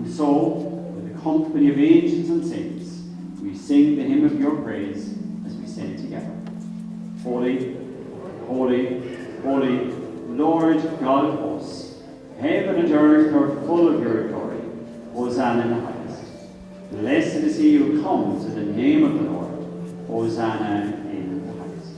And so, with the company of angels and saints, we sing the hymn of your praise as we say it together. Holy, holy, holy, Lord God of hosts, heaven and earth are full of your glory. Hosanna in the highest. Blessed is he who comes in the name of the Lord. Hosanna in the highest.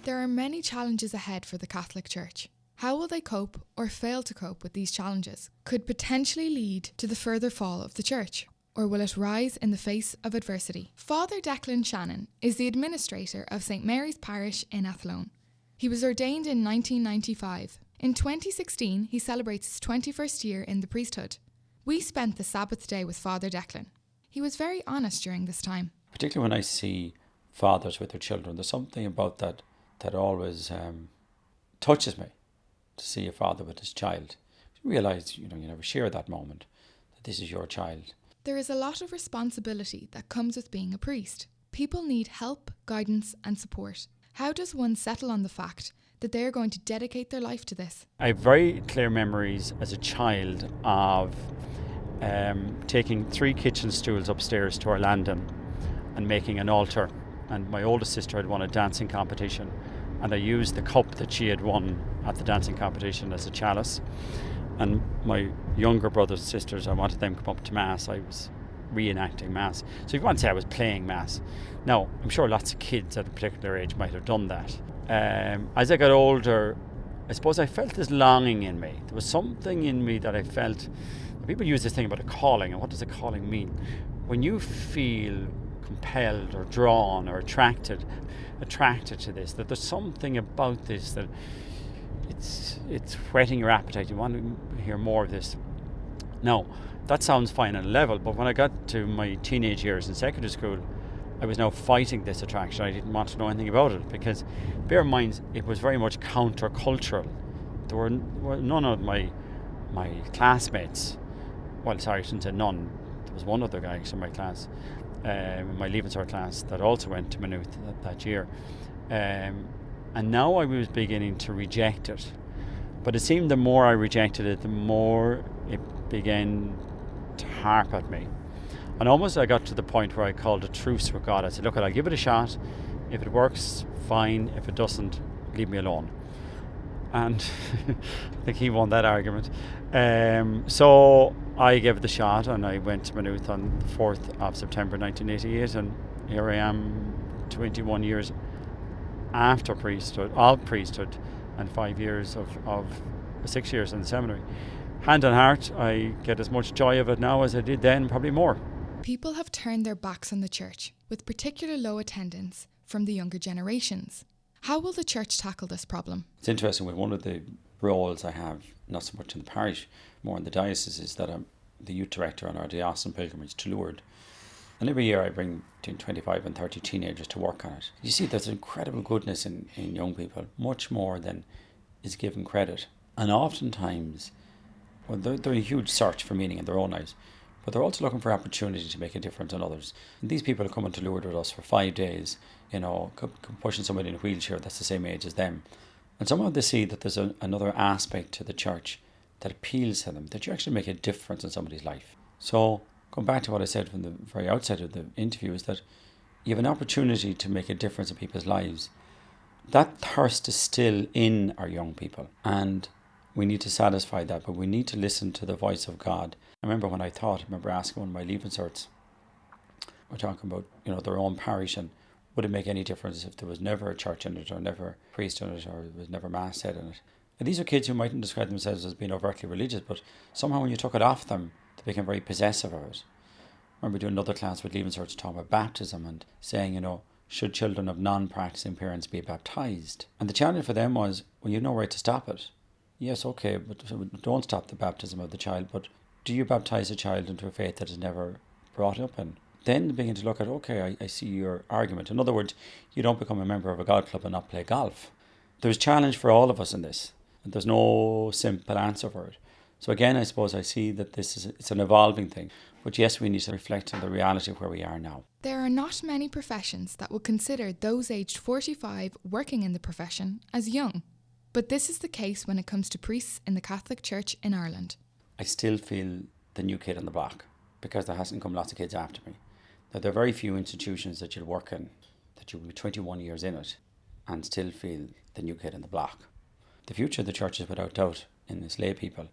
There are many challenges ahead for the Catholic Church. How will they cope or fail to cope with these challenges? Could potentially lead to the further fall of the Church, or will it rise in the face of adversity? Father Declan Shannon is the administrator of St Mary's Parish in Athlone. He was ordained in 1995. In 2016, he celebrates his 21st year in the priesthood. We spent the Sabbath day with Father Declan. He was very honest during this time. Particularly when I see fathers with their children, there's something about that always touches me, to see a father with his child. You realise, you never share that moment, that this is your child. There is a lot of responsibility that comes with being a priest. People need help, guidance and support. How does one settle on the fact that they are going to dedicate their life to this? I have very clear memories as a child of taking 3 kitchen stools upstairs to our landing and making an altar. And my oldest sister had won a dancing competition, and I used the cup that she had won at the dancing competition as a chalice. And my younger brothers and sisters, I wanted them to come up to Mass. I was reenacting Mass. So if you want to say I was playing Mass. Now, I'm sure lots of kids at a particular age might have done that. As I got older, I suppose I felt this longing in me. There was something in me that I felt. People use this thing about a calling, and what does a calling mean? When you feel compelled or drawn or attracted to this, that there's something about this that it's whetting your appetite. You want to hear more of this. Now, that sounds fine on a level, but when I got to my teenage years in secondary school, I was now fighting this attraction. I didn't want to know anything about it, because bear in mind, it was very much counter-cultural. There were none of my classmates, well, sorry, I shouldn't say none, there was one other guy in my class, my Leaving Cert class, that also went to Maynooth that year. And now I was beginning to reject it. But it seemed the more I rejected it, the more it began to harp at me. And almost I got to the point where I called a truce with God. I said, look, I'll give it a shot. If it works, fine. If it doesn't, leave me alone. And I think he won that argument. So I gave it the shot, and I went to Maynooth on the 4th of September 1988, and here I am 21 years after priesthood, and 5 years of 6 years in the seminary. Hand on heart, I get as much joy of it now as I did then, probably more. People have turned their backs on the church, with particular low attendance from the younger generations. How will the church tackle this problem? It's interesting, with one of the roles I have, not so much in the parish, more in the diocese, is that I'm the youth director on our diocesan pilgrimage to Lourdes. And every year I bring between 25 and 30 teenagers to work on it. You see, there's incredible goodness in young people, much more than is given credit. And oftentimes, well, they're a huge search for meaning in their own lives, but they're also looking for opportunity to make a difference in others. And these people are coming to Lourdes with us for 5 days, pushing somebody in a wheelchair that's the same age as them. And somehow they see that there's another aspect to the church that appeals to them, that you actually make a difference in somebody's life. So, going back to what I said from the very outset of the interview, is that you have an opportunity to make a difference in people's lives. That thirst is still in our young people, and we need to satisfy that, but we need to listen to the voice of God. I remember asking one of my Leaving Certs, we're talking about, their own parish, and would it make any difference if there was never a church in it, or never a priest in it, or there was never Mass said in it? And these are kids who mightn't describe themselves as being overtly religious, but somehow when you took it off them, they became very possessive of it. I remember doing another class with Leaving Certs talking about baptism and saying, should children of non-practicing parents be baptised? And the challenge for them was, well, you've no right to stop it. Yes, okay, but don't stop the baptism of the child, but do you baptise a child into a faith that is never brought up in? Then they begin to look at, okay, I see your argument. In other words, you don't become a member of a golf club and not play golf. There's a challenge for all of us in this. There's no simple answer for it. So again, I suppose I see that it's an evolving thing. But yes, we need to reflect on the reality of where we are now. There are not many professions that would consider those aged 45 working in the profession as young. But this is the case when it comes to priests in the Catholic Church in Ireland. I still feel the new kid on the block because there hasn't come lots of kids after me. Now, there are very few institutions that you'll work in, that you'll be 21 years in it and still feel the new kid on the block. The future of the church is without doubt in its lay people.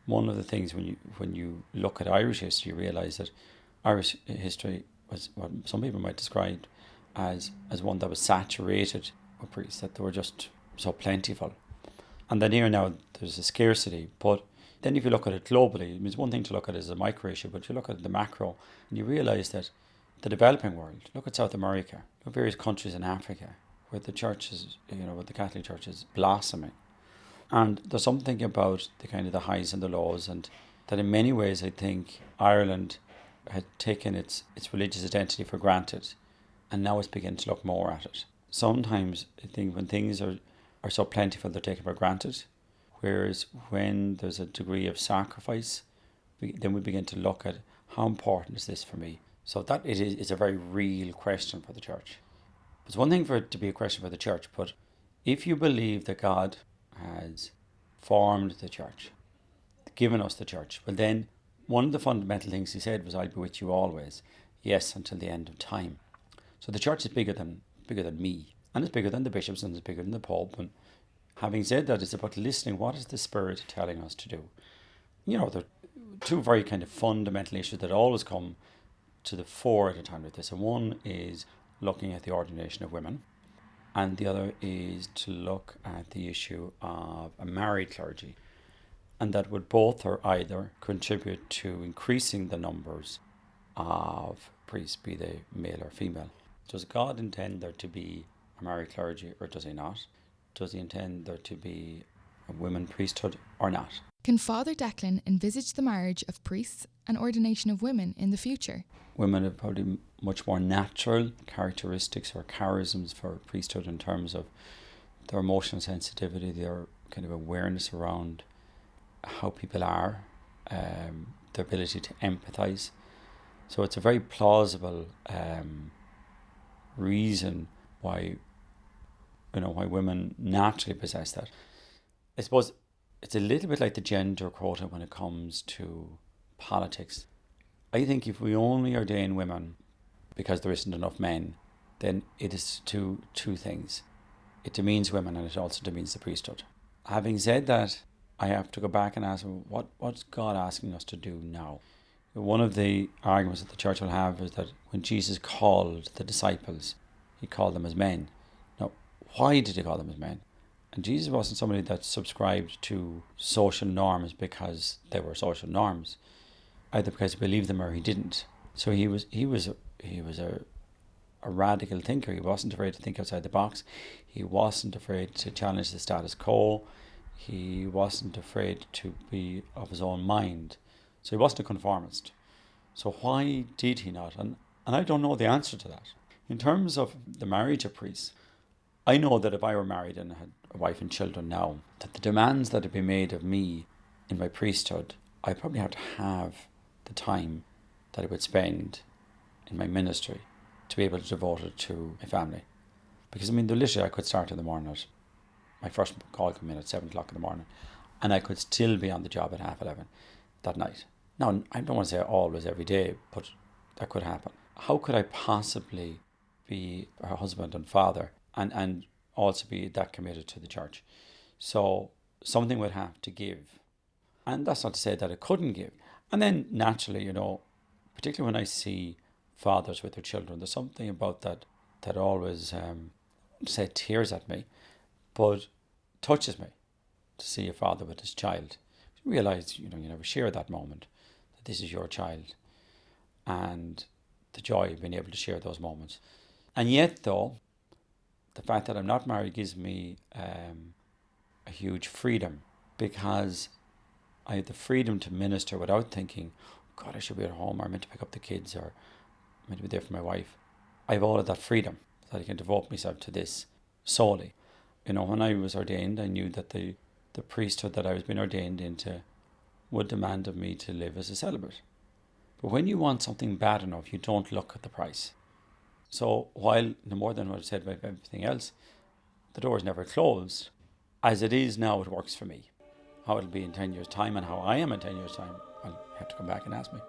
One of the things when you look at Irish history, you realise that Irish history was what some people might describe as one that was saturated with priests, that they were just so plentiful. And then here now there's a scarcity. But then if you look at it globally, it's one thing to look at it as a micro issue, but if you look at the macro and you realise that the developing world, look at South America, look at various countries in Africa, where the church is, where the Catholic Church is blossoming. And there's something about the kind of the highs and the lows, and that in many ways I think Ireland had taken its religious identity for granted, and now it's beginning to look more at it. Sometimes I think when things are so plentiful, they're taken for granted, whereas when there's a degree of sacrifice, then we begin to look at how important is this for me. So that is a very real question for the church. It's one thing for it to be a question for the church, but if you believe that God has formed the church, given us the church, well then one of the fundamental things he said was, I'll be with you always, yes, until the end of time. So the church is bigger than me, and it's bigger than the bishops, and it's bigger than the Pope. And having said that, it's about listening. What is the Spirit telling us to do? There are two very kind of fundamental issues that always come to the fore at a time like this. And one is looking at the ordination of women, and the other is to look at the issue of a married clergy, and that would both or either contribute to increasing the numbers of priests, be they male or female. Does God intend there to be a married clergy, or does he not? Does he intend there to be a women priesthood or not? Can Father Declan envisage the marriage of priests and ordination of women in the future? Women have probably much more natural characteristics or charisms for priesthood in terms of their emotional sensitivity, their kind of awareness around how people are, their ability to empathise. So it's a very plausible reason why women naturally possess that. I suppose it's a little bit like the gender quota when it comes to politics. I think if we only ordain women because there isn't enough men, then it is two things. It demeans women, and it also demeans the priesthood. Having said that, I have to go back and ask, what's God asking us to do now? One of the arguments that the church will have is that when Jesus called the disciples, he called them as men. Now, why did he call them as men? And Jesus wasn't somebody that subscribed to social norms because they were social norms, either because he believed them or he didn't. So he was a radical thinker. He wasn't afraid to think outside the box. He wasn't afraid to challenge the status quo. He wasn't afraid to be of his own mind. So he wasn't a conformist. So why did he not? And I don't know the answer to that. In terms of the marriage of priests, I know that if I were married and had a wife and children now, that the demands that would be made of me in my priesthood, I probably have to have the time that I would spend in my ministry to be able to devote it to my family. Because literally I could start in the morning my first call come in at 7 o'clock in the morning, and I could still be on the job at 11:30 that night. Now, I don't want to say always every day, but that could happen. How could I possibly be a husband and father and also be that committed to the church? So something would have to give. And that's not to say that it couldn't give. And then naturally, particularly when I see fathers with their children, there's something about that always tears at me, but touches me to see a father with his child. You realise, you never share that moment, that this is your child, and the joy of being able to share those moments. And yet, though, the fact that I'm not married gives me a huge freedom, because I have the freedom to minister without thinking, God, I should be at home, or I'm meant to pick up the kids, or I'm meant to be there for my wife. I have all of that freedom, that I can devote myself to this solely. When I was ordained, I knew that the priesthood that I was being ordained into would demand of me to live as a celibate. But when you want something bad enough, you don't look at the price. So while, no more than what I said about everything else, the door is never closed, as it is now, it works for me. How it'll be in 10 years' time and how I am in 10 years' time, I'll have to come back and ask me.